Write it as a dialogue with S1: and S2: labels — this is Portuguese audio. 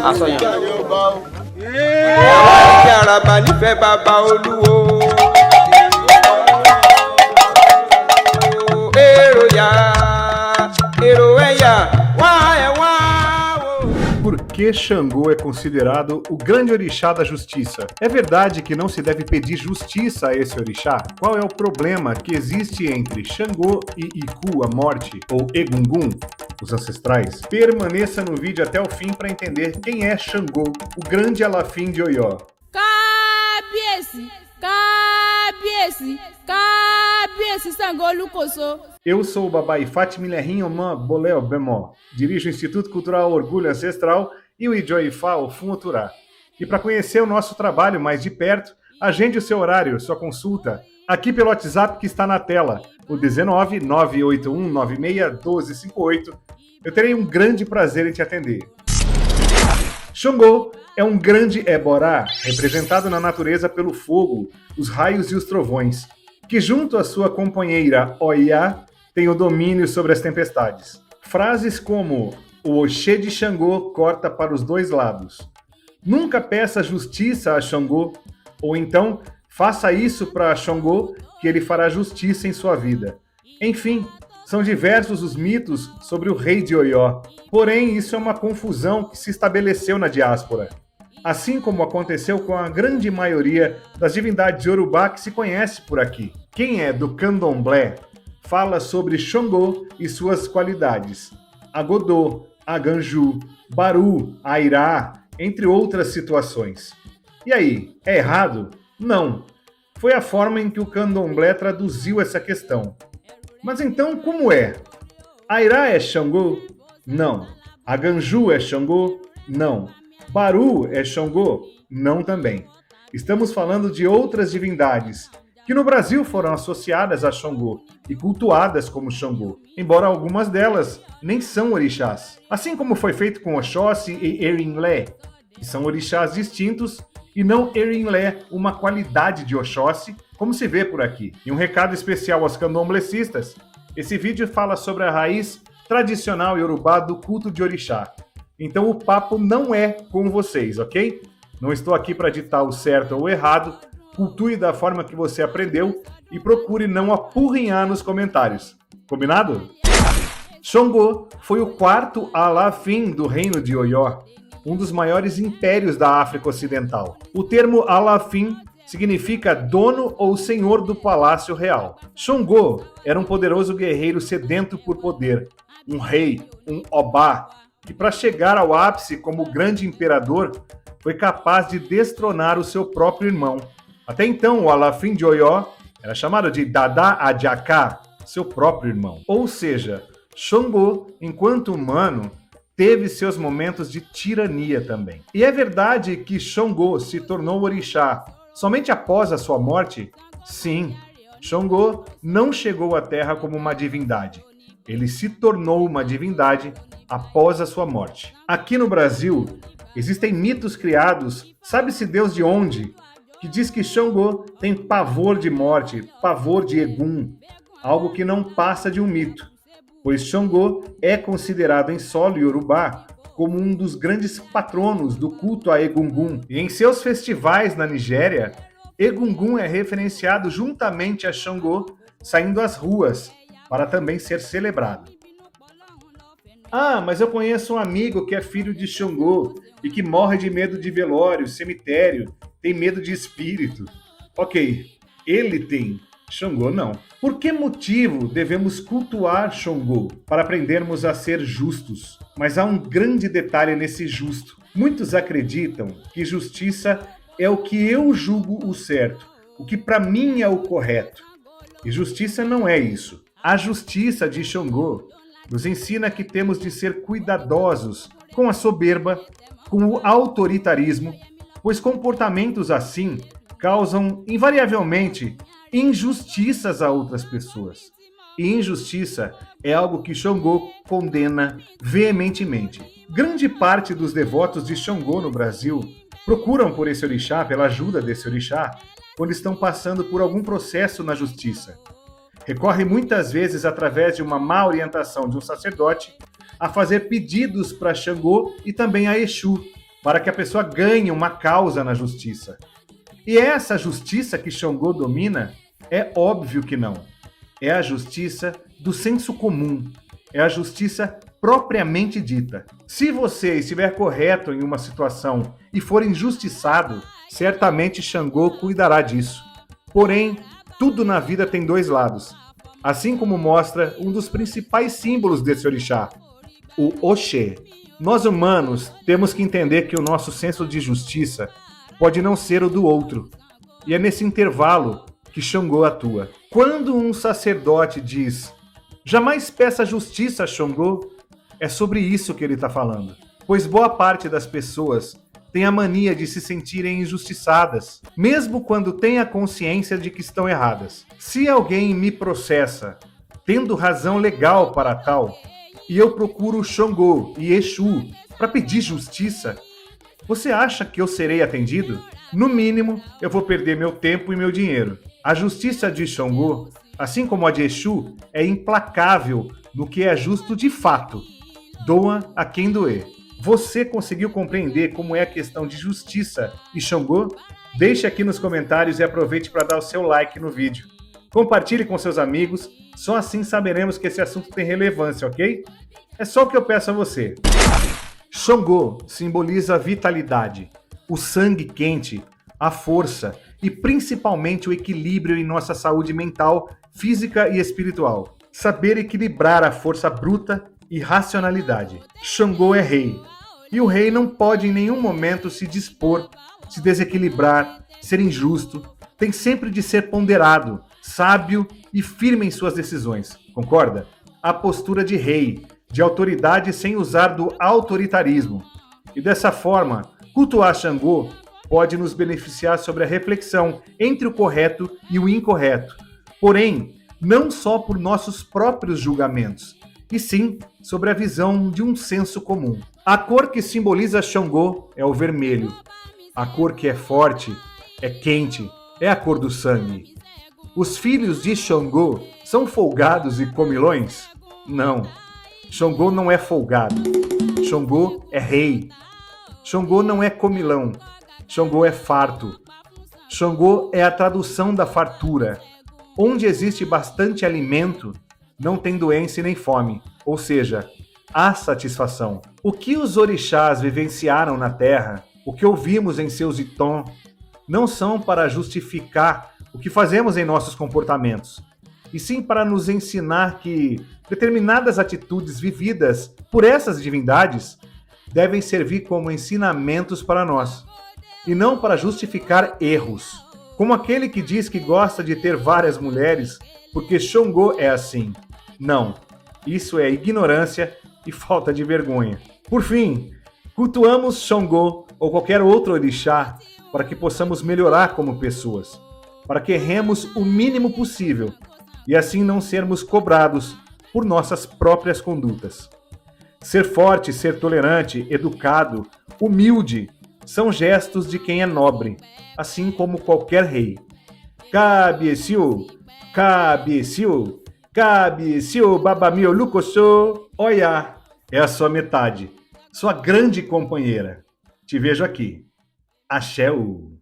S1: Àsọyàn. Kí araba nífẹ̀ẹ́ bàbá olúwo. Èrò yá, èrò ẹ̀yà, wá ẹ̀ wá.
S2: Por que Xangô é considerado o grande orixá da justiça? É verdade que não se deve pedir justiça a esse orixá? Qual é o problema que existe entre Xangô e Iku, a morte, ou Egungun, os ancestrais? Permaneça no vídeo até o fim para entender quem é Xangô, o grande Alafim de Oió.
S3: Kábíyèsí, kábíyèsí, kábíyèsí Ṣàngó Olúkòso.
S2: Eu sou o Babai Fátima Milherrinho Boleo Bemó, dirijo o Instituto Cultural Orgulho Ancestral e o Ijoifá Ofunoturá. E para conhecer o nosso trabalho mais de perto, agende o seu horário, sua consulta, aqui pelo WhatsApp que está na tela, o 19 981 96 1258. Eu terei um grande prazer em te atender. Xangô é um grande Eborá, representado na natureza pelo fogo, os raios e os trovões, que junto à sua companheira Oiá, tem o domínio sobre as tempestades. Frases como o Oxê de Xangô corta para os dois lados. Nunca peça justiça a Xangô, ou então faça isso para Xangô que ele fará justiça em sua vida. Enfim, são diversos os mitos sobre o rei de Oió. Porém, isso é uma confusão que se estabeleceu na diáspora. Assim como aconteceu com a grande maioria das divindades Yorubá que se conhece por aqui. Quem é do Candomblé fala sobre Xangô e suas qualidades. Agodô, Aganju, Baru, Airá, entre outras situações. E aí, é errado? Não. Foi a forma em que o Candomblé traduziu essa questão. Mas então, como é? Airá é Xangô? Não. Aganju é Xangô? Não. Baru é Xangô? Não também. Estamos falando de outras divindades, que no Brasil foram associadas a Xangô e cultuadas como Xangô, embora algumas delas nem são orixás. Assim como foi feito com Oxóssi e Erinlé, que são orixás distintos e não Erinlé, uma qualidade de Oxóssi, como se vê por aqui. E um recado especial aos candomblecistas, esse vídeo fala sobre a raiz tradicional iorubá do culto de orixá. Então o papo não é com vocês, ok? Não estou aqui para ditar o certo ou o errado, cultue da forma que você aprendeu e procure não apurrinhar nos comentários. Combinado? Xangô foi o quarto Alafim do reino de Oió, um dos maiores impérios da África Ocidental. O termo Alafim significa dono ou senhor do palácio real. Xangô era um poderoso guerreiro sedento por poder, um rei, um obá, que para chegar ao ápice como grande imperador, foi capaz de destronar o seu próprio irmão. Até então, o Alafim de Oió era chamado de Dada Adjaka, seu próprio irmão. Ou seja, Xangô, enquanto humano, teve seus momentos de tirania também. E é verdade que Xangô se tornou orixá somente após a sua morte? Sim, Xangô não chegou à Terra como uma divindade. Ele se tornou uma divindade após a sua morte. Aqui no Brasil, existem mitos criados, sabe-se Deus de onde, que diz que Xangô tem pavor de morte, pavor de Egum, algo que não passa de um mito, pois Xangô é considerado em solo iorubá como um dos grandes patronos do culto a Egungun. E em seus festivais na Nigéria, Egungun é referenciado juntamente a Xangô, saindo às ruas, para também ser celebrado. Ah, mas eu conheço um amigo que é filho de Xangô e que morre de medo de velório, cemitério, tem medo de espírito. Ok, ele tem, Xangô não. Por que motivo devemos cultuar Xangô? Para aprendermos a ser justos. Mas há um grande detalhe nesse justo. Muitos acreditam que justiça é o que eu julgo o certo, o que para mim é o correto. E justiça não é isso. A justiça de Xangô nos ensina que temos de ser cuidadosos com a soberba, com o autoritarismo, pois comportamentos assim causam, invariavelmente, injustiças a outras pessoas. E injustiça é algo que Xangô condena veementemente. Grande parte dos devotos de Xangô no Brasil procuram por esse orixá, pela ajuda desse orixá, quando estão passando por algum processo na justiça. Recorre muitas vezes através de uma má orientação de um sacerdote a fazer pedidos para Xangô e também a Exu, para que a pessoa ganhe uma causa na justiça. E é essa justiça que Xangô domina? É óbvio que não. É a justiça do senso comum. É a justiça propriamente dita. Se você estiver correto em uma situação e for injustiçado, certamente Xangô cuidará disso. Porém, tudo na vida tem dois lados. Assim como mostra um dos principais símbolos desse orixá, o Oxê. Nós humanos temos que entender que o nosso senso de justiça pode não ser o do outro. E é nesse intervalo que Xangô atua. Quando um sacerdote diz, jamais peça justiça a Xangô, é sobre isso que ele está falando. Pois boa parte das pessoas tem a mania de se sentirem injustiçadas, mesmo quando têm a consciência de que estão erradas. Se alguém me processa, tendo razão legal para tal, e eu procuro Xangô e Exu para pedir justiça, você acha que eu serei atendido? No mínimo, eu vou perder meu tempo e meu dinheiro. A justiça de Xangô, assim como a de Exu, é implacável no que é justo de fato. Doa a quem doer. Você conseguiu compreender como é a questão de justiça e Xangô? Deixe aqui nos comentários e aproveite para dar o seu like no vídeo. Compartilhe com seus amigos, só assim saberemos que esse assunto tem relevância, ok? É só o que eu peço a você. Xangô simboliza a vitalidade, o sangue quente, a força e principalmente o equilíbrio em nossa saúde mental, física e espiritual. Saber equilibrar a força bruta e racionalidade. Xangô é rei, e o rei não pode em nenhum momento se dispor, se desequilibrar, ser injusto, tem sempre de ser ponderado, sábio e firme em suas decisões, concorda? A postura de rei, de autoridade sem usar do autoritarismo. E dessa forma, cultuar Xangô pode nos beneficiar sobre a reflexão entre o correto e o incorreto, porém, não só por nossos próprios julgamentos, e sim sobre a visão de um senso comum. A cor que simboliza Xangô é o vermelho. A cor que é forte, é quente, é a cor do sangue. Os filhos de Xangô são folgados e comilões? Não. Xangô não é folgado. Xangô é rei. Xangô não é comilão. Xangô é farto. Xangô é a tradução da fartura. Onde existe bastante alimento, não tem doença e nem fome, ou seja, há satisfação. O que os orixás vivenciaram na Terra, o que ouvimos em seus itons, não são para justificar o que fazemos em nossos comportamentos, e sim para nos ensinar que determinadas atitudes vividas por essas divindades devem servir como ensinamentos para nós, e não para justificar erros. Como aquele que diz que gosta de ter várias mulheres porque Xangô é assim. Não, isso é ignorância e falta de vergonha. Por fim, cultuamos Xangô ou qualquer outro orixá para que possamos melhorar como pessoas, para que erremos o mínimo possível e assim não sermos cobrados por nossas próprias condutas. Ser forte, ser tolerante, educado, humilde, são gestos de quem é nobre, assim como qualquer rei. Cabieciu, cabieciu, cabieciu, babamio lucoso, oiá, é a sua metade, sua grande companheira. Te vejo aqui. Axéu.